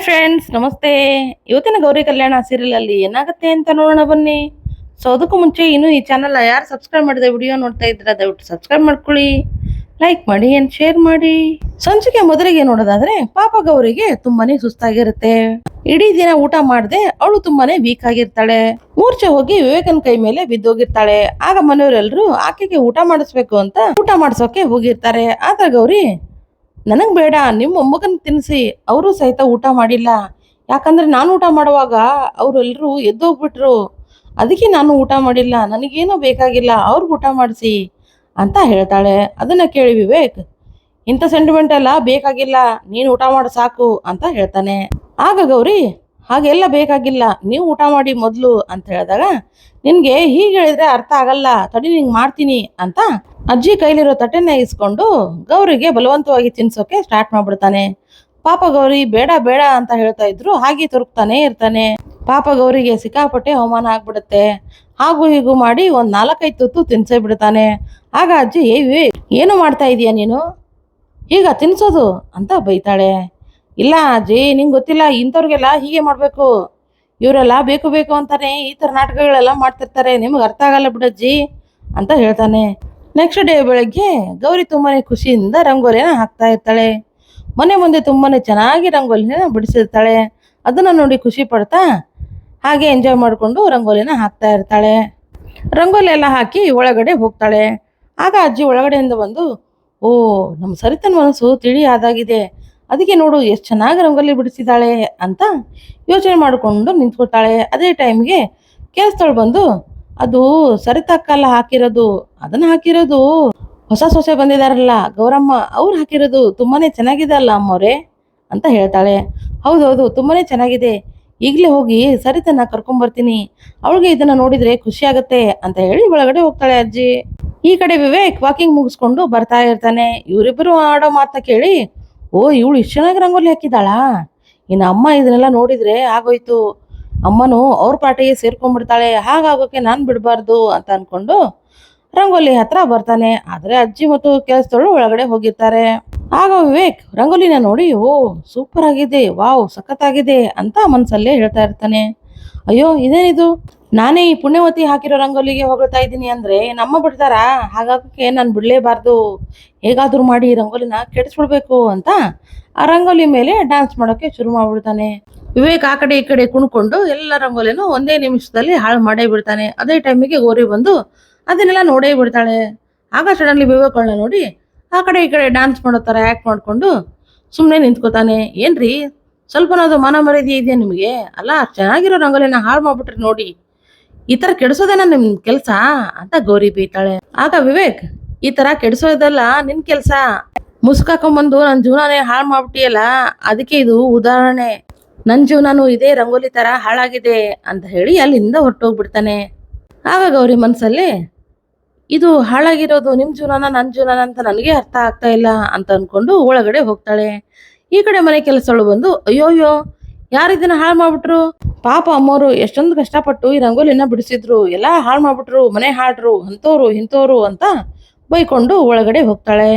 Hi friends, ನಮಸ್ತೆ. ಇವತ್ತಿನ ಗೌರಿ ಕಲ್ಯಾಣ serial ಅಲ್ಲಿ ಏನಾಗುತ್ತೆ ಅಂತ ನೋಡೋಣ ಬನ್ನಿ. ಸೊ ಅದಕ್ಕೂ ಮುಂಚೆ ಇನ್ನು ಈ ಚಾನಲ್ ಯಾರು ಸಬ್ಸ್ಕ್ರೈಬ್ ಮಾಡಿದೆ ವಿಡಿಯೋ ನೋಡ್ತಾ ಇದ್ರೆ ದಯವಿಟ್ಟು ಸಬ್ಸ್ಕ್ರೈಬ್ ಮಾಡ್ಕೊಳ್ಳಿ, ಲೈಕ್ ಮಾಡಿ ಅಂಡ್ ಶೇರ್ ಮಾಡಿ. ಸಂಚಿಕೆ ಮೊದಲಿಗೆ ನೋಡೋದಾದ್ರೆ ಪಾಪ ಗೌರಿಗೆ ತುಂಬಾನೇ ಸುಸ್ತಾಗಿರುತ್ತೆ. ಇಡೀ ದಿನ ಊಟ ಮಾಡದೆ ಅವಳು ತುಂಬಾನೇ ವೀಕ್ ಆಗಿರ್ತಾಳೆ. ಮೂರ್ಛೆ ಹೋಗಿ ವಿವೇಕನ್ ಕೈ ಮೇಲೆ ಬಿದ್ದೋಗಿರ್ತಾಳೆ. ಆಗ ಮನೆಯವರೆಲ್ಲರೂ ಆಕೆಗೆ ಊಟ ಮಾಡಿಸ್ಬೇಕು ಅಂತ ಊಟ ಮಾಡ್ಸೋಕೆ ಹೋಗಿರ್ತಾರೆ. ಆದ್ರೆ ಗೌರಿ, ನನಗ್ ಬೇಡ, ನಿಮ್ಮ ಮೊಮ್ಮಗನ್ ತಿನ್ನಿಸಿ, ಅವರು ಸಹಿತ ಊಟ ಮಾಡಿಲ್ಲ. ಯಾಕಂದ್ರೆ ನಾನು ಊಟ ಮಾಡುವಾಗ ಅವರೆಲ್ಲರೂ ಎದ್ದೋಗ್ಬಿಟ್ರು, ಅದಕ್ಕೆ ನಾನು ಊಟ ಮಾಡಿಲ್ಲ. ನನಗೇನೋ ಬೇಕಾಗಿಲ್ಲ, ಅವ್ರಿಗೆ ಊಟ ಮಾಡಿಸಿ ಅಂತ ಹೇಳ್ತಾಳೆ. ಅದನ್ನ ಕೇಳಿ ವಿವೇಕ್, ಇಂಥ ಸೆಂಟಿಮೆಂಟ್ ಎಲ್ಲ ಬೇಕಾಗಿಲ್ಲ, ನೀನು ಊಟ ಮಾಡಿ ಸಾಕು ಅಂತ ಹೇಳ್ತಾನೆ. ಆಗ ಗೌರಿ, ಹಾಗೆಲ್ಲ ಬೇಕಾಗಿಲ್ಲ, ನೀವು ಊಟ ಮಾಡಿ ಮೊದಲು ಅಂತ ಹೇಳಿದಾಗ, ನಿನ್ಗೆ ಹೀಗೆ ಹೇಳಿದ್ರೆ ಅರ್ಥ ಆಗಲ್ಲ, ತಡಿ ನಿಂಗೆ ಮಾಡ್ತೀನಿ ಅಂತ ಅಜ್ಜಿ ಕೈಲಿರೋ ತಟ್ಟೆನ ಇಸ್ಕೊಂಡು ಗೌರಿಗೆ ಬಲವಂತವಾಗಿ ತಿನ್ಸೋಕೆ ಸ್ಟಾರ್ಟ್ ಮಾಡ್ಬಿಡ್ತಾನೆ. ಪಾಪ ಗೌರಿ ಬೇಡ ಬೇಡ ಅಂತ ಹೇಳ್ತಾ ಇದ್ರು, ಹಾಗೆ ತೊರಕ್ತಾನೆ ಇರ್ತಾನೆ. ಪಾಪ ಗೌರಿಗೆ ಸಿಕ್ಕಾಪಟ್ಟೆ ಅವಮಾನ ಆಗ್ಬಿಡುತ್ತೆ. ಹಾಗೂ ಹೀಗೂ ಮಾಡಿ ಒಂದ್ 4-5 ತುತ್ತು ತಿನ್ಸೇ ಬಿಡ್ತಾನೆ. ಆಗ ಅಜ್ಜಿ, ಏನು ಮಾಡ್ತಾ ಇದೀಯ ನೀನು, ಈಗ ತಿನ್ಸೋದು ಅಂತ ಬೈತಾಳೆ. ಇಲ್ಲ ಅಜ್ಜಿ, ನಿಂಗೆ ಗೊತ್ತಿಲ್ಲ, ಇಂಥವ್ರಿಗೆಲ್ಲ ಹೀಗೆ ಮಾಡ್ಬೇಕು, ಇವರೆಲ್ಲ ಬೇಕು ಬೇಕು ಅಂತಾನೆ ಈ ತರ ನಾಟಕಗಳೆಲ್ಲ ಮಾಡ್ತಿರ್ತಾರೆ, ನಿಮ್ಗೆ ಅರ್ಥ ಆಗಲ್ಲ ಬಿಡಜ್ಜಿ ಅಂತ ಹೇಳ್ತಾನೆ. ನೆಕ್ಸ್ಟ್ ಡೇ ಬೆಳಗ್ಗೆ ಗೌರಿ ತುಂಬಾನೇ ಖುಷಿಯಿಂದ ರಂಗೋಲಿನ ಹಾಕ್ತಾ ಇರ್ತಾಳೆ. ಮನೆ ಮುಂದೆ ತುಂಬಾನೇ ಚೆನ್ನಾಗಿ ರಂಗೋಲಿನ ಬಿಡಿಸಿರ್ತಾಳೆ. ಅದನ್ನ ನೋಡಿ ಖುಷಿ ಪಡ್ತಾ ಹಾಗೆ ಎಂಜಾಯ್ ಮಾಡಿಕೊಂಡು ರಂಗೋಲಿನ ಹಾಕ್ತಾ ಇರ್ತಾಳೆ. ರಂಗೋಲಿ ಎಲ್ಲ ಹಾಕಿ ಒಳಗಡೆ ಹೋಗ್ತಾಳೆ. ಆಗ ಅಜ್ಜಿ ಒಳಗಡೆಯಿಂದ ಬಂದು, ಓ, ನಮ್ಮ ಸರಿತನ ಮನಸ್ಸು ತಿಳಿ ಆದಾಗಿದೆ, ಅದಕ್ಕೆ ನೋಡು ಎಷ್ಟು ಚೆನ್ನಾಗಿ ರಂಗೋಲಿ ಬಿಡಿಸಿದಾಳೆ ಅಂತ ಯೋಚನೆ ಮಾಡಿಕೊಂಡು ನಿಂತ್ಕೊಳ್ತಾಳೆ. ಅದೇ ಟೈಮ್ಗೆ ಕೆಲಸದಳು ಬಂದು, ಅದು ಸರಿತಕ್ಕಲ್ಲ ಹಾಕಿರೋದು, ಅದನ್ನ ಹಾಕಿರೋದು ಹೊಸ ಸೊಸೆ ಬಂದಿದಾರಲ್ಲ ಗೌರಮ್ಮ, ಅವ್ರು ಹಾಕಿರೋದು ತುಂಬಾನೇ ಚೆನ್ನಾಗಿದೆ ಅಲ್ಲ ಅಮ್ಮವ್ರೆ ಅಂತ ಹೇಳ್ತಾಳೆ. ಹೌದೌದು, ತುಂಬಾನೇ ಚೆನ್ನಾಗಿದೆ, ಈಗಲೇ ಹೋಗಿ ಸರಿತನ್ನ ಕರ್ಕೊಂಡ್ಬರ್ತೀನಿ, ಅವಳಿಗೆ ಇದನ್ನ ನೋಡಿದ್ರೆ ಖುಷಿ ಆಗತ್ತೆ ಅಂತ ಹೇಳಿ ಒಳಗಡೆ ಹೋಗ್ತಾಳೆ ಅಜ್ಜಿ. ಈ ಕಡೆ ವಿವೇಕ್ ವಾಕಿಂಗ್ ಮುಗಿಸ್ಕೊಂಡು ಬರ್ತಾ ಇರ್ತಾನೆ. ಇವರಿಬ್ಬರು ಆಡೋ ಮಾತನ್ನ ಕೇಳಿ, ಓ, ಇವಳು ಇಷ್ಟು ಚೆನ್ನಾಗಿ ರಂಗೋಲಿ ಹಾಕಿದಾಳಾ, ಇನ್ನು ಅಮ್ಮ ಇದನ್ನೆಲ್ಲ ನೋಡಿದ್ರೆ ಆಗೋಯ್ತು, ಅಮ್ಮನು ಅವ್ರ ಪಾರ್ಟಿಗೆ ಸೇರ್ಕೊಂಡ್ಬಿಡ್ತಾಳೆ, ಹಾಗಾಗೋಕೆ ನಾನು ಬಿಡಬಾರ್ದು ಅಂತ ಅನ್ಕೊಂಡು ರಂಗೋಲಿ ಹತ್ರ ಬರ್ತಾನೆ. ಆದ್ರೆ ಅಜ್ಜಿ ಮತ್ತು ಕೆಲಸದವರು ಒಳಗಡೆ ಹೋಗಿರ್ತಾರೆ. ಆಗ ವಿವೇಕ್ ರಂಗೋಲಿನ ನೋಡಿ, ಓ ಸೂಪರ್ ಆಗಿದೆ, ವಾವ್ ಸಖತ್ತಾಗಿದೆ ಅಂತ ಮನ್ಸಲ್ಲೇ ಹೇಳ್ತಾ ಇರ್ತಾನೆ. ಅಯ್ಯೋ, ಇದೇನಿದು, ನಾನೇ ಈ ಪುಣ್ಯವತಿ ಹಾಕಿರೋ ರಂಗೋಲಿಗೆ ಹೊಗಳ್ತಾ ಇದ್ದೀನಿ ಅಂದ್ರೆ ನಮ್ಮ ಬಿಡ್ತಾರ, ಹಾಗಾಗಕ್ಕೆ ನಾನು ಬಿಡ್ಲೇಬಾರ್ದು, ಹೇಗಾದ್ರೂ ಮಾಡಿ ರಂಗೋಲಿನ ಕೆಡಿಸ್ಬಿಡ್ಬೇಕು ಅಂತ ಆ ರಂಗೋಲಿ ಮೇಲೆ ಡ್ಯಾನ್ಸ್ ಮಾಡೋಕೆ ಶುರು ಮಾಡ್ಬಿಡ್ತಾನೆ. ವಿವೇಕ್ ಆ ಕಡೆ ಈ ಕಡೆ ಕುಣ್ಕೊಂಡು ಎಲ್ಲ ರಂಗೋಲಿನೂ ಒಂದೇ ನಿಮಿಷದಲ್ಲಿ ಹಾಳು ಮಾಡೇ ಬಿಡ್ತಾನೆ. ಅದೇ ಟೈಮಿಗೆ ಗೋರಿ ಬಂದು ಅದನ್ನೆಲ್ಲ ನೋಡೇ ಬಿಡ್ತಾಳೆ. ಆಗ ಸಡನ್ಲಿ ವಿವೇಕ್ಗಳನ್ನ ನೋಡಿ ಆ ಕಡೆ ಈ ಕಡೆ ಡ್ಯಾನ್ಸ್ ಮಾಡೋ ತರ ಆಕ್ಟ್ ಮಾಡ್ಕೊಂಡು ಸುಮ್ಮನೆ ನಿಂತ್ಕೋತಾನೆ. ಏನ್ರಿ, ಸ್ವಲ್ಪನಾದ್ರು ಮಾನ ಮರ್ಯಾದೆ ಇದೆಯಾ ನಿಮಗೆ, ಅಲ್ಲ ಚೆನ್ನಾಗಿರೋ ರಂಗೋಲಿನ ಹಾಳು ಮಾಡ್ಬಿಟ್ರಿ ನೋಡಿ, ಈ ತರ ಕೆಡಿಸೋದೇನ ನಿಮ್ ಕೆಲ್ಸ ಅಂತ ಗೌರಿ ಬೈತಾಳೆ. ಆಗ ವಿವೇಕ್, ಈ ತರ ಕೆಡಿಸೋದಲ್ಲ ನಿನ್ ಕೆಲ್ಸ, ಮುಸ್ಕಾಕೊಂಬಂದು ನನ್ ಜೀವನನೇ ಹಾಳು ಮಾಡ್ಬಿಟ್ಟಿಯಲ್ಲ, ಅದಕ್ಕೆ ಇದು ಉದಾಹರಣೆ, ನನ್ ಜೀವನನು ಇದೇ ರಂಗೋಲಿ ತರ ಹಾಳಾಗಿದೆ ಅಂತ ಹೇಳಿ ಅಲ್ಲಿಂದ ಹೊರಟೋಗ್ಬಿಡ್ತಾನೆ. ಆಗ ಗೌರಿ ಮನ್ಸಲ್ಲಿ, ಇದು ಹಾಳಾಗಿರೋದು ನಿಮ್ ಜೀವನನ ನನ್ ಜೀವನನ ಅಂತ ನನಗೆ ಅರ್ಥ ಆಗ್ತಾ ಇಲ್ಲ ಅಂತ ಅನ್ಕೊಂಡು ಒಳಗಡೆ ಹೋಗ್ತಾಳೆ. ಈ ಕಡೆ ಮನೆ ಕೆಲಸಗಳು ಬಂದು, ಅಯ್ಯೋಯ್ಯೋ, ಯಾರಿದನ್ನ ಹಾಳು ಮಾಡ್ಬಿಟ್ರು, ಪಾಪ ಅಮ್ಮೋರು ಎಷ್ಟೊಂದು ಕಷ್ಟಪಟ್ಟು ಈ ರಂಗೋಲಿನ ಬಿಡಿಸಿದ್ರು, ಎಲ್ಲ ಹಾಳು ಮಾಡ್ಬಿಟ್ರು, ಮನೆ ಹಾಡ್ರು, ಅಂತೋರು ಇಂಥವ್ರು ಅಂತ ಬೈಕೊಂಡು ಒಳಗಡೆ ಹೋಗ್ತಾಳೆ.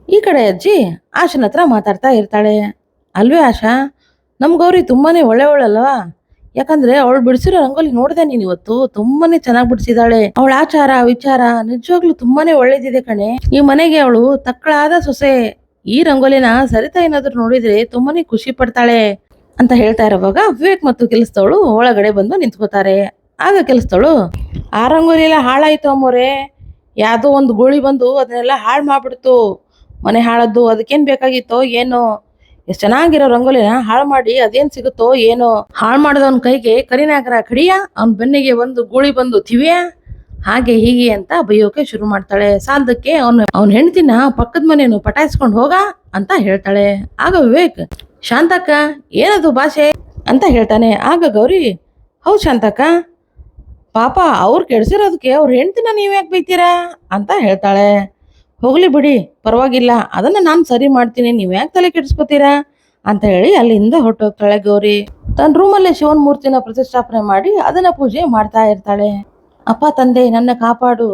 ಈ ಕಡೆ ಅಜ್ಜಿ ಆಶನ ಹತ್ರ ಮಾತಾಡ್ತಾ ಇರ್ತಾಳೆ. ಅಲ್ವೇ ಆಶಾ, ನಮ್ ಗೌರಿ ತುಂಬಾನೇ ಒಳ್ಳೆಯವಳಲ್ವಾ, ಯಾಕಂದ್ರೆ ಅವಳು ಬಿಡಿಸಿರೋ ರಂಗೋಲಿ ನೋಡ್ದೆ ನೀನ್ ಇವತ್ತು, ತುಂಬಾನೇ ಚೆನ್ನಾಗಿ ಬಿಡಿಸಿದಾಳೆ, ಅವಳ ಆಚಾರ ವಿಚಾರ ನಿಜವಾಗ್ಲೂ ತುಂಬಾನೇ ಒಳ್ಳೇದಿದೆ ಕಣೆ, ಈ ಮನೆಗೆ ಅವಳು ತಕ್ಕಳಾದ ಸೊಸೆ, ಈ ರಂಗೋಲಿನ ಸರಿತಾ ಏನಾದ್ರು ನೋಡಿದ್ರೆ ತುಂಬಾನೇ ಖುಷಿ ಪಡ್ತಾಳೆ ಅಂತ ಹೇಳ್ತಾ ಇರೋವಾಗ ವಿವೇಕ್ ಮತ್ತು ಕೆಲಸದವಳು ಒಳಗಡೆ ಬಂದು ನಿಂತ್ಕೋತಾರೆ. ಆಗ ಕೆಲಸದವಳು, ಆ ರಂಗೋಲಿ ಎಲ್ಲ ಹಾಳಾಯ್ತು ಅಮ್ಮೋರೆ, ಯಾವ್ದೋ ಒಂದು ಗೋಳಿ ಬಂದು ಅದನ್ನೆಲ್ಲ ಹಾಳು ಮಾಡ್ಬಿಡ್ತು, ಮನೆ ಹಾಳದ್ದು, ಅದಕ್ಕೇನ್ ಬೇಕಾಗಿತ್ತೋ ಏನೋ, ಎಷ್ಟು ಚೆನ್ನಾಗಿರೋ ರಂಗೋಲಿನ ಹಾಳು ಮಾಡಿ ಅದೇನ್ ಸಿಗುತ್ತೋ ಏನೋ, ಹಾಳು ಮಾಡಿದವನ್ ಕೈಗೆ ಕರಿನಾಗರ ಕಡಿಯ, ಅವನ್ ಬೆನ್ನಿಗೆ ಒಂದು ಗೂಳಿ ಬಂದು ತಿವಿಯ, ಹಾಗೆ ಹೀಗೆ ಅಂತ ಬೈಯೋಕೆ ಶುರು ಮಾಡ್ತಾಳೆ. ಸಾಲದಕ್ಕೆ ಅವನ್ ಹೆಂಡತಿನ ಪಕ್ಕದ ಮನೇನು ಪಟಾಯಿಸ್ಕೊಂಡು ಹೋಗ ಅಂತ ಹೇಳ್ತಾಳೆ. ಆಗ ವಿವೇಕ್, ಶಾಂತಕ್ಕ ಏನದು ಭಾಷೆ ಅಂತ ಹೇಳ್ತಾನೆ. ಆಗ ಗೌರಿ, ಹೌದು ಶಾಂತಕ್ಕ, ಪಾಪ ಅವ್ರು ಕೆಡ್ಸಿರೋದಕ್ಕೆ ಅವ್ರ ಹೆಂಡತಿನ ನೀವ್ ಯಾಕೆ ಬೈತೀರಾ ಅಂತ ಹೇಳ್ತಾಳೆ. ಹೋಗ್ಲಿ ಬಿಡಿ, ಪರವಾಗಿಲ್ಲ, ಅದನ್ನ ನಾನು ಸರಿ ಮಾಡ್ತೀನಿ, ನೀವ್ ಯಾಕೆ ತಲೆ ಕೆಡಿಸ್ಕೋತೀರಾ ಅಂತ ಹೇಳಿ ಅಲ್ಲಿಂದ ಹೊರಟೋಗ್ತಾಳೆ ಗೌರಿ. ತನ್ನ ರೂಮಲ್ಲೇ ಶಿವನ್ ಮೂರ್ತಿನ ಪ್ರತಿಷ್ಠಾಪನೆ ಮಾಡಿ ಅದನ್ನ ಪೂಜೆ ಮಾಡ್ತಾ ಇರ್ತಾಳೆ. ಅಪ್ಪ ತಂದೆ, ನನ್ನ ಕಾಪಾಡು,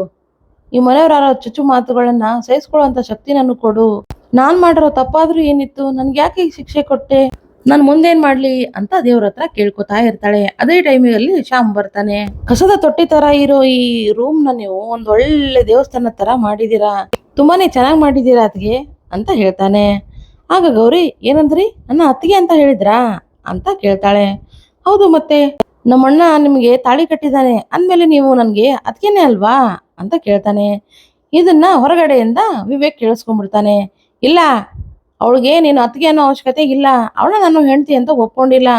ಈ ಮನೆಯವರ ಚುಚ್ಚು ಮಾತುಗಳನ್ನ ಸಹಿಸ್ಕೊಳ್ಳುವಂತ ಶಕ್ತಿ ನನ್ನ ಕೊಡು, ನಾನ್ ಮಾಡಿರೋ ತಪ್ಪಾದ್ರೂ ಏನಿತ್ತು, ನನ್ಗೆ ಯಾಕೆ ಶಿಕ್ಷೆ ಕೊಟ್ಟೆ, ನಾನು ಮುಂದೇನ್ ಮಾಡ್ಲಿ ಅಂತ ದೇವ್ರ ಹತ್ರ ಕೇಳ್ಕೊತಾ ಇರ್ತಾಳೆ. ಅದೇ ಟೈಮಿನಲ್ಲಿ ಶ್ಯಾಮ್ ಬರ್ತಾನೆ. ಕಸದ ತೊಟ್ಟಿ ತರ ಇರೋ ಈ ರೂಮ್ ನ ನೀವು ಒಂದ್ ಒಳ್ಳೆ ದೇವಸ್ಥಾನ ತರ ಮಾಡಿದೀರಾ, ತುಂಬಾನೇ ಚೆನ್ನಾಗಿ ಮಾಡಿದೀರಾ ಅತ್ಗೆ ಅಂತ ಹೇಳ್ತಾನೆ. ಆಗ ಗೌರಿ ಏನಂದ್ರಿ, ನನ್ನ ಅತ್ತಿಗೆ ಅಂತ ಹೇಳಿದ್ರಾ ಅಂತ ಕೇಳ್ತಾಳೆ. ಹೌದು ಮತ್ತೆ, ನಮ್ಮಣ್ಣ ನಿಮ್ಗೆ ತಾಳಿ ಕಟ್ಟಿದ್ದಾನೆ ಅಂದ್ಮೇಲೆ ನೀವು ನನ್ಗೆ ಅತ್ತಿಗೆನೇ ಅಲ್ವಾ ಅಂತ ಕೇಳ್ತಾನೆ. ಇದನ್ನ ಹೊರಗಡೆಯಿಂದ ವಿವೇಕ್ ಕೇಳಿಸ್ಕೊಂಡ್ಬಿಡ್ತಾನೆ. ಇಲ್ಲ, ಅವಳಿಗೆ ನೀನು ಅತ್ತಿಗೆ ಅನ್ನೋ ಅವಶ್ಯಕತೆ ಇಲ್ಲ, ಅವಳ ನಾನು ಹೆಂಡತಿ ಅಂತ ಒಪ್ಕೊಂಡಿಲ್ಲ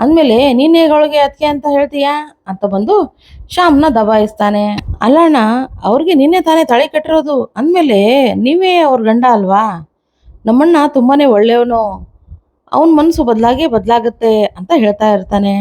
ಅಂದ್ಮೇಲೆ ನೀನ್ ಹೇಗೆ ಅವಳಿಗೆ ಅತ್ತಿಗೆ ಅಂತ ಹೇಳ್ತೀಯಾ ಅಂತ ಬಂದು ಶ್ಯಾಮ್ನ ದಬಾಯಿಸ್ತಾನೆ. ಅಲ್ಲಣ್ಣ, ಅವ್ರಿಗೆ ನಿನ್ನೆ ತಾನೇ ತಾಳಿ ಕಟ್ಟಿರೋದು ಅಂದ್ಮೇಲೆ ನೀವೇ ಅವ್ರ ಗಂಡ ಅಲ್ವಾ, ನಮ್ಮಣ್ಣ ತುಂಬಾನೇ ಒಳ್ಳೆಯವನು, ಅವನ ಮನಸ್ಸು ಬದಲಾಗುತ್ತೆ ಅಂತ ಹೇಳ್ತಾ ಇರ್ತಾನೆ.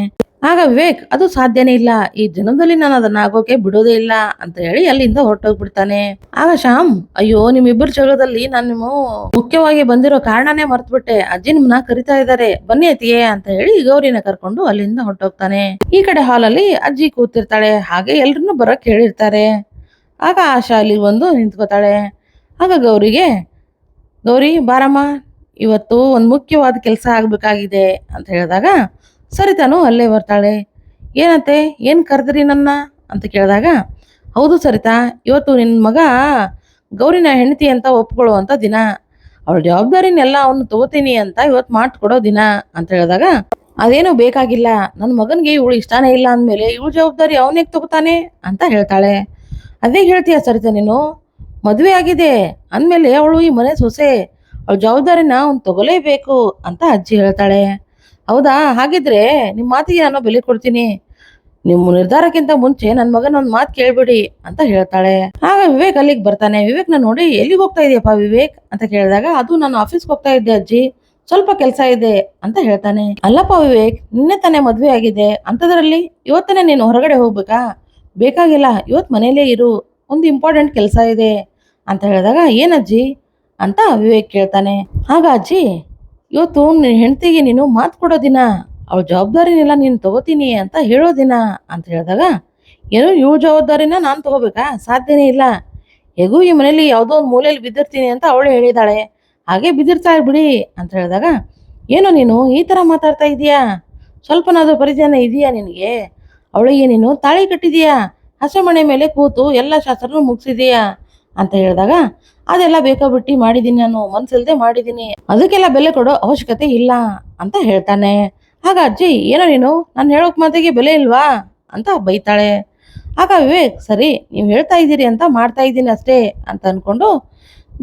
ಆಗ ವಿವೇಕ್ ಅದು ಸಾಧ್ಯನೇ ಇಲ್ಲ, ಈ ಜನ್ಮದಲ್ಲಿ ನಾನು ಅದನ್ನ ಆಗೋಕೆ ಬಿಡೋದೇ ಇಲ್ಲ ಅಂತ ಹೇಳಿ ಅಲ್ಲಿಂದ ಹೊರಟೋಗ್ಬಿಡ್ತಾನೆ. ಆಗ ಶ್ಯಾಮ್, ಅಯ್ಯೋ ನಿಮ್ಮಿಬ್ಬರ ಜಗಳದಲ್ಲಿ ನಾನು ಮುಖ್ಯವಾಗಿ ಬಂದಿರೋ ಕಾರಣನೇ ಮರ್ತ್ಬಿಟ್ಟೆ, ಅಜ್ಜಿ ನಿಮ್ನ ಕರಿತಾ ಇದ್ದಾರೆ, ಬನ್ನಿ ಅತಿಯೇ ಅಂತ ಹೇಳಿ ಗೌರಿನ ಕರ್ಕೊಂಡು ಅಲ್ಲಿಂದ ಹೊರಟೋಗ್ತಾನೆ. ಈ ಕಡೆ ಹಾಲಲ್ಲಿ ಅಜ್ಜಿ ಕೂತಿರ್ತಾಳೆ, ಹಾಗೆ ಎಲ್ರನ್ನೂ ಬರಕ್ ಹೇಳಿರ್ತಾರೆ. ಆಗ ಆಶಾ ಅಲ್ಲಿ ಬಂದು ನಿಂತ್ಕೋತಾಳೆ. ಆಗ ಗೌರಿಗೆ, ಗೌರಿ ಬಾರಮ್ಮ, ಇವತ್ತು ಒಂದು ಮುಖ್ಯವಾದ ಕೆಲಸ ಆಗ್ಬೇಕಾಗಿದೆ ಅಂತ ಹೇಳಿದಾಗ ಸರಿತಾನು ಅಲ್ಲೇ ಬರ್ತಾಳೆ. ಏನಂತೆ, ಏನ್ ಕರೆದ್ರಿ ನನ್ನ ಅಂತ ಕೇಳಿದಾಗ, ಹೌದು ಸರಿತಾ, ಇವತ್ತು ನಿನ್ನ ಮಗ ಗೌರಿನ ಹೆಂಡತಿ ಅಂತ ಒಪ್ಕೊಳ್ಳುವಂತ ದಿನ, ಅವಳ ಜವಾಬ್ದಾರಿನೆಲ್ಲ ಅವನು ತಗೋತೀನಿ ಅಂತ ಇವತ್ತು ಮಾತು ಕೊಡೋ ದಿನ ಅಂತ ಹೇಳಿದಾಗ, ಅದೇನು ಬೇಕಾಗಿಲ್ಲ, ನನ್ನ ಮಗನ್ಗೆ ಇವಳು ಇಷ್ಟಾನೇ ಇಲ್ಲ ಅಂದ್ಮೇಲೆ ಇವಳು ಜವಾಬ್ದಾರಿ ಅವನಿಗೆ ತಗೋತಾನೆ ಅಂತ ಹೇಳ್ತಾಳೆ. ಅದೇ ಹೇಳ್ತೀಯ ಸರಿತಾ, ನೀನು ಮದುವೆ ಆಗಿದೆ ಅಂದ್ಮೇಲೆ ಅವಳು ಈ ಮನೆ ಸೊಸೆ, ಅವಳ ಜವಾಬ್ದಾರಿನ ಅವ್ನು ತಗೊಲೇಬೇಕು ಅಂತ ಅಜ್ಜಿ ಹೇಳ್ತಾಳೆ. ಹೌದಾ, ಹಾಗಿದ್ರೆ ನಿಮ್ಮ ಮಾತಿಗೆ ನಾನು ಬೆಲೆ ಕೊಡ್ತೀನಿ, ನಿಮ್ಮ ನಿರ್ಧಾರಕ್ಕಿಂತ ಮುಂಚೆ ನನ್ನ ಮಗನ ಒಂದು ಮಾತು ಕೇಳ್ಬಿಡಿ ಅಂತ ಹೇಳ್ತಾಳೆ. ಆಗ ವಿವೇಕ್ ಅಲ್ಲಿಗೆ ಬರ್ತಾನೆ. ವಿವೇಕ್ನ ನೋಡಿ, ಎಲ್ಲಿಗೆ ಹೋಗ್ತಾ ಇದೆಯಪ್ಪ ವಿವೇಕ್ ಅಂತ ಕೇಳಿದಾಗ, ಅದು ನಾನು ಆಫೀಸ್ಗೆ ಹೋಗ್ತಾ ಇದ್ದೆ ಅಜ್ಜಿ, ಸ್ವಲ್ಪ ಕೆಲಸ ಇದೆ ಅಂತ ಹೇಳ್ತಾನೆ. ಅಲ್ಲಪ್ಪ ವಿವೇಕ್, ನಿನ್ನೆ ತಾನೇ ಮದ್ವೆ ಆಗಿದೆ, ಅಂತದ್ರಲ್ಲಿ ಇವತ್ತನೇ ನೀನು ಹೊರಗಡೆ ಹೋಗ್ಬೇಕಾ, ಬೇಕಾಗಿಲ್ಲ, ಇವತ್ತು ಮನೇಲೇ ಇರು, ಒಂದು ಇಂಪಾರ್ಟೆಂಟ್ ಕೆಲಸ ಇದೆ ಅಂತ ಹೇಳಿದಾಗ, ಏನಜ್ಜಿ ಅಂತ ವಿವೇಕ್ ಕೇಳ್ತಾನೆ. ಆಗ ಅಜ್ಜಿ, ಇವತ್ತು ನಿನ್ನ ಹೆಂಡತಿಗೆ ನೀನು ಮಾತು ಕೊಡೋ ದಿನ, ಅವಳ ಜವಾಬ್ದಾರಿನೆಲ್ಲ ನೀನು ತಗೋತೀನಿ ಅಂತ ಹೇಳೋ ದಿನ ಅಂತ ಹೇಳಿದಾಗ, ಏನು ಇವಳ ಜವಾಬ್ದಾರಿನ ನಾನು ತಗೋಬೇಕಾ, ಸಾಧ್ಯನೇ ಇಲ್ಲ, ಹೇಗೂ ಈ ಮನೇಲಿ ಯಾವುದೋ ಒಂದು ಮೂಲೆಯಲ್ಲಿ ಬಿದ್ದಿರ್ತೀನಿ ಅಂತ ಅವಳು ಹೇಳಿದಾಳೆ, ಹಾಗೆ ಬಿದ್ದಿರ್ತಾಳೆ ಬಿಡಿ ಅಂತ ಹೇಳಿದಾಗ, ಏನು ನೀನು ಈ ಥರ ಮಾತಾಡ್ತಾ ಇದೀಯಾ, ಸ್ವಲ್ಪನಾದ್ರೂ ಪರಿಜ್ಞಾನ ಇದೆಯಾ ನಿನಗೆ, ಅವಳಿಗೆ ನೀನು ತಾಳಿ ಕಟ್ಟಿದೀಯಾ, ಹಸೆಮಣೆ ಮೇಲೆ ಕೂತು ಎಲ್ಲ ಶಾಸ್ತ್ರನೂ ಮುಗಿಸಿದೀಯಾ ಅಂತ ಹೇಳಿದಾಗ, ಅದೆಲ್ಲ ಬೇಕಾಬಿಟ್ಟಿ ಮಾಡಿದೀನಿ, ನಾನು ಮನ್ಸಿಲ್ದೆ ಮಾಡಿದೀನಿ, ಅದಕ್ಕೆಲ್ಲ ಬೆಲೆ ಕೊಡೋ ಅವಶ್ಯಕತೆ ಇಲ್ಲ ಅಂತ ಹೇಳ್ತಾನೆ. ಆಗ ಅಜ್ಜಿ, ಏನೋ ನೀನು ನಾನು ಹೇಳೋಕ್ ಮಾತಿಗೆ ಬೆಲೆ ಇಲ್ವಾ ಅಂತ ಬೈತಾಳೆ. ಆಗ ವಿವೇಕ್, ಸರಿ ನೀವು ಹೇಳ್ತಾ ಇದ್ದೀರಿ ಅಂತ ಮಾಡ್ತಾ ಇದ್ದೀನಿ ಅಷ್ಟೇ ಅಂತ ಅನ್ಕೊಂಡು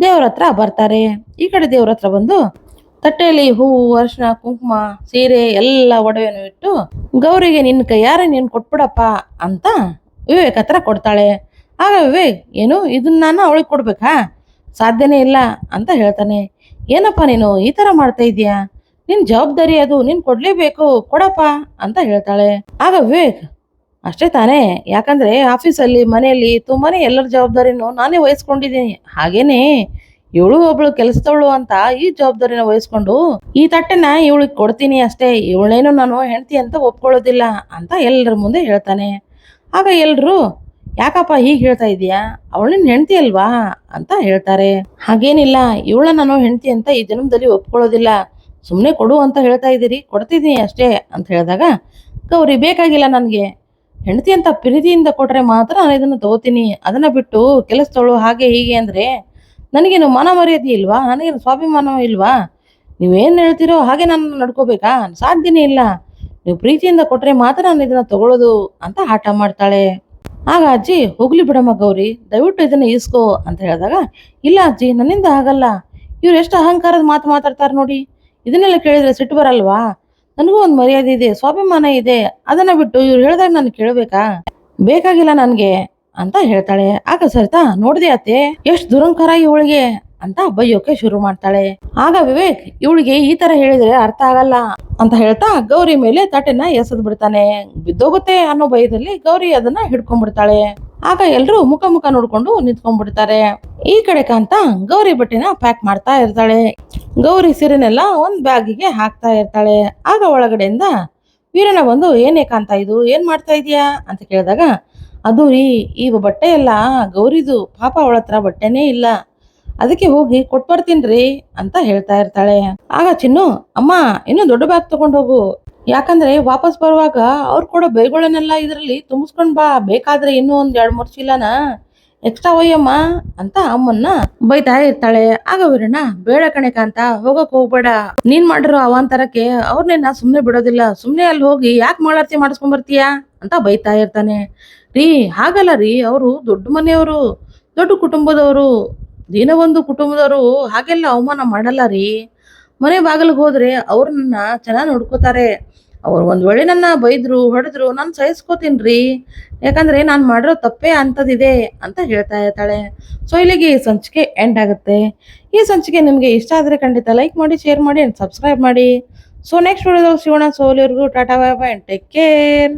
ದೇವ್ರ ಹತ್ರ ಬರ್ತಾರೆ. ಈ ಕಡೆ ದೇವ್ರ ಹತ್ರ ಬಂದು ತಟ್ಟೆಯಲ್ಲಿ ಹೂವು, ಅರಿಶಿನ, ಕುಂಕುಮ, ಸೀರೆ ಎಲ್ಲ ಒಡವೆನೂ ಇಟ್ಟು, ಗೌರಿಗೆ ನಿನ್ನ ಕೈಯಾರೆ ನೀನು ಕೊಟ್ಬಿಡಪ್ಪ ಅಂತ ವಿವೇಕ್ ಹತ್ರ ಕೊಡ್ತಾಳೆ. ಆಗ ವಿವೇಕ್, ಏನು ಇದನ್ನ ನಾನು ಅವಳಿಗೆ ಕೊಡ್ಬೇಕಾ, ಸಾಧ್ಯನೇ ಇಲ್ಲ ಅಂತ ಹೇಳ್ತಾನೆ. ಏನಪ್ಪ ನೀನು ಈ ತರ ಮಾಡ್ತಾ ಇದೀಯಾ, ನಿನ್ ಜವಾಬ್ದಾರಿ ಅದು, ನೀನ್ ಕೊಡ್ಲೇಬೇಕು, ಕೊಡಪ್ಪ ಅಂತ ಹೇಳ್ತಾಳೆ. ಆಗ ವಿವೇಕ್, ಅಷ್ಟೇ ತಾನೇ, ಯಾಕಂದ್ರೆ ಆಫೀಸಲ್ಲಿ ಮನೆಯಲ್ಲಿ ತುಂಬಾನೇ ಎಲ್ಲರ ಜವಾಬ್ದಾರಿನೂ ನಾನೇ ವಹಿಸ್ಕೊಂಡಿದ್ದೀನಿ, ಹಾಗೇನೆ ಇವಳು ಒಬ್ಳು ಕೆಲಸದವಳು ಅಂತ ಈ ಜವಾಬ್ದಾರಿನ ವಹಿಸ್ಕೊಂಡು ಈ ತಟ್ಟೆನ ಇವಳಿಗೆ ಕೊಡ್ತೀನಿ ಅಷ್ಟೇ, ಇವಳೇನು ನಾನು ಹೆಂಡತಿ ಅಂತ ಒಪ್ಕೊಳ್ಳೋದಿಲ್ಲ ಅಂತ ಎಲ್ಲರ ಮುಂದೆ ಹೇಳ್ತಾನೆ. ಆಗ ಎಲ್ರು, ಯಾಕಪ್ಪ ಹೀಗೆ ಹೇಳ್ತಾ ಇದೀಯಾ, ಅವಳಿನ ಹೆಂಡತಿ ಅಲ್ವಾ ಅಂತ ಹೇಳ್ತಾರೆ. ಹಾಗೇನಿಲ್ಲ, ಇವಳ ನಾನು ಹೆಂಡತಿ ಅಂತ ಈ ಜನ್ಮದಲ್ಲಿ ಒಪ್ಕೊಳ್ಳೋದಿಲ್ಲ, ಸುಮ್ಮನೆ ಕೊಡು ಅಂತ ಹೇಳ್ತಾ ಇದ್ದೀರಿ, ಕೊಡ್ತಿದ್ದೀನಿ ಅಷ್ಟೇ ಅಂತ ಹೇಳಿದಾಗ, ಗೌರಿ, ಬೇಕಾಗಿಲ್ಲ, ನನಗೆ ಹೆಂಡತಿ ಅಂತ ಪ್ರೀತಿಯಿಂದ ಕೊಟ್ರೆ ಮಾತ್ರ ನಾನು ಇದನ್ನು ತಗೋತೀನಿ, ಅದನ್ನ ಬಿಟ್ಟು ಕೆಲಸದವಳು ಹಾಗೆ ಹೀಗೆ ಅಂದ್ರೆ ನನಗೇನು ಮಾನ ಮರ್ಯಾದೆ ಇಲ್ವಾ, ನನಗೇನು ಸ್ವಾಭಿಮಾನ ಇಲ್ವಾ, ನೀವೇನು ಹೇಳ್ತೀರೋ ಹಾಗೆ ನಾನು ನಡ್ಕೋಬೇಕಾ, ಸಾಧ್ಯನೇ ಇಲ್ಲ, ನೀವು ಪ್ರೀತಿಯಿಂದ ಕೊಟ್ರೆ ಮಾತ್ರ ನಾನು ಇದನ್ನ ತಗೊಳ್ಳೋದು ಅಂತ ಆಟ ಮಾಡ್ತಾಳೆ. ಆಗ ಅಜ್ಜಿ, ಹೋಗ್ಲಿ ಬಿಡಮ್ಮ ಗೌರಿ, ದಯವಿಟ್ಟು ಇದನ್ನ ಇಸ್ಕೋ ಅಂತ ಹೇಳಿದಾಗ, ಇಲ್ಲ ಅಜ್ಜಿ, ನನ್ನಿಂದ ಆಗಲ್ಲ, ಇವ್ರು ಎಷ್ಟು ಅಹಂಕಾರದ ಮಾತು ಮಾತಾಡ್ತಾರೆ ನೋಡಿ, ಇದನ್ನೆಲ್ಲ ಕೇಳಿದ್ರೆ ಸಿಟ್ಟು ಬರಲ್ವಾ, ನನಗೂ ಒಂದು ಮರ್ಯಾದೆ ಇದೆ, ಸ್ವಾಭಿಮಾನ ಇದೆ, ಅದನ್ನ ಬಿಟ್ಟು ಇವ್ರು ಹೇಳಿದಾಗ ನಾನು ಕೇಳಬೇಕಾ, ಬೇಕಾಗಿಲ್ಲ ನನ್ಗೆ ಅಂತ ಹೇಳ್ತಾಳೆ. ಆಗ ಸರಿತಾ, ನೋಡಿದೆ ಅತ್ತೆ ಎಷ್ಟು ದುರಂಕಾರ ಇವಳಿಗೆ ಅಂತ ಬೈಯೋಕೆ ಶುರು ಮಾಡ್ತಾಳೆ. ಆಗ ವಿವೇಕ್, ಇವಳಿಗೆ ಈ ತರ ಹೇಳಿದ್ರೆ ಅರ್ಥ ಆಗಲ್ಲ ಅಂತ ಹೇಳ್ತಾ ಗೌರಿ ಮೇಲೆ ತಟ್ಟೆನ ಎಸೆದ್ ಬಿಡ್ತಾನೆ. ಬಿದ್ದೋಗುತ್ತೆ ಅನ್ನೋ ಭಯದಲ್ಲಿ ಗೌರಿ ಅದನ್ನ ಹಿಡ್ಕೊಂಡ್ಬಿಡ್ತಾಳೆ. ಆಗ ಎಲ್ರು ಮುಖ ಮುಖ ನೋಡ್ಕೊಂಡು ನಿಂತ್ಕೊಂಡ್ಬಿಡ್ತಾರೆ. ಈ ಕಡೆ ಕಾಂತ ಗೌರಿ ಬಟ್ಟೆನ ಪ್ಯಾಕ್ ಮಾಡ್ತಾ ಇರ್ತಾಳೆ. ಗೌರಿ ಸೀರೆನೆಲ್ಲ ಒಂದ್ ಬ್ಯಾಗಿಗೆ ಹಾಕ್ತಾ ಇರ್ತಾಳೆ. ಆಗ ಒಳಗಡೆಯಿಂದ ವೀರಣ್ಣ ಬಂದು, ಏನೇ ಕಾಂತ ಇದು, ಏನ್ ಮಾಡ್ತಾ ಇದೀಯಾ ಅಂತ ಕೇಳಿದಾಗ, ಅದು ರೀ, ಈ ಬಟ್ಟೆ ಎಲ್ಲ ಗೌರಿದು, ಪಾಪ ಅವಳ ಹತ್ರ ಬಟ್ಟೆನೇ ಇಲ್ಲ, ಅದಕ್ಕೆ ಹೋಗಿ ಕೊಟ್ಬರ್ತೀನ್ರಿ ಅಂತ ಹೇಳ್ತಾ ಇರ್ತಾಳೆ. ಆಗ ಚಿನ್ನು, ಅಮ್ಮ ಇನ್ನು ದೊಡ್ಡ ಬ್ಯಾಗ್ ತಗೊಂಡ್ ಹೋಗು, ಯಾಕಂದ್ರೆ ವಾಪಸ್ ಬರುವಾಗ ಅವ್ರು ಕೊಡೋ ಬೈಗಳನ್ನೆಲ್ಲ ಇದ್ರಲ್ಲಿ ತುಂಬಿಸ್ಕೊಂಡ್ ಬಾ, ಬೇಕಾದ್ರೆ ಇನ್ನೂ ಒಂದ್ 2-3 ಚೀಲನ ಎಕ್ಸ್ಟ್ರಾ ಒಯ್ಯಮ್ಮ ಅಂತ ಅಮ್ಮನ್ನ ಬೈತಾ ಇರ್ತಾಳೆ. ಆಗ ವೀರಣ್ಣ, ಬೇಡ ಕಣೆ ಕಾಂತ, ಹೋಗಕ್ ಹೋಗ್ಬೇಡ, ನೀನ್ ಮಾಡಿರೋ ಅವಾಂತರಕ್ಕೆ ಅವ್ರನ್ನೆಲ್ಲ ಸುಮ್ನೆ ಬಿಡೋದಿಲ್ಲ, ಸುಮ್ನೆ ಅಲ್ಲಿ ಹೋಗಿ ಯಾಕೆ ಮಾಳಾರ್ತಿ ಮಾಡಿಸ್ಕೊಂಡ್ ಬರ್ತೀಯಾ ಅಂತ ಬೈತಾ ಇರ್ತಾನೆ. ರೀ ಹಾಗಲ್ಲ ರೀ, ಅವರು ದೊಡ್ಡ ಮನೆಯವರು, ದೊಡ್ಡ ಕುಟುಂಬದವರು, ದಿನವೊಂದು ಕುಟುಂಬದವರು ಹಾಗೆಲ್ಲ ಅವಮಾನ ಮಾಡಲ್ಲ ರೀ. ಮನೆ ಬಾಗಿಲಿಗೆ ಹೋದ್ರೆ ಅವ್ರನ್ನ ಚೆನ್ನಾಗಿ ನೋಡ್ಕೋತಾರೆ. ಅವ್ರು ಒಂದ್ ವೇಳೆ ನನ್ನ ಬೈದ್ರು ಹೊಡೆದ್ರು ನಾನು ಸಹಿಸ್ಕೋತೀನ್ರಿ, ಯಾಕಂದ್ರೆ ನಾನು ಮಾಡಿರೋ ತಪ್ಪೇ ಅಂತದಿದೆ ಅಂತ ಹೇಳ್ತಾ ಇರ್ತಾಳೆ. ಸೊ ಇಲ್ಲಿಗೆ ಈ ಸಂಚಿಕೆ ಎಂಡ್ ಆಗುತ್ತೆ. ಈ ಸಂಚಿಕೆ ನಿಮ್ಗೆ ಇಷ್ಟ ಆದ್ರೆ ಖಂಡಿತ ಲೈಕ್ ಮಾಡಿ, ಶೇರ್ ಮಾಡಿ ಅಂಡ್ ಸಬ್ಸ್ಕ್ರೈಬ್ ಮಾಡಿ. ಸೊ ನೆಕ್ಸ್ಟ್ ವಿಡಿಯೋದಲ್ಲಿ ಸಿಗೋಣ. ಸೊ ಅಲ್ಲಿವರೆಗೂ Tata, bye bye, take care.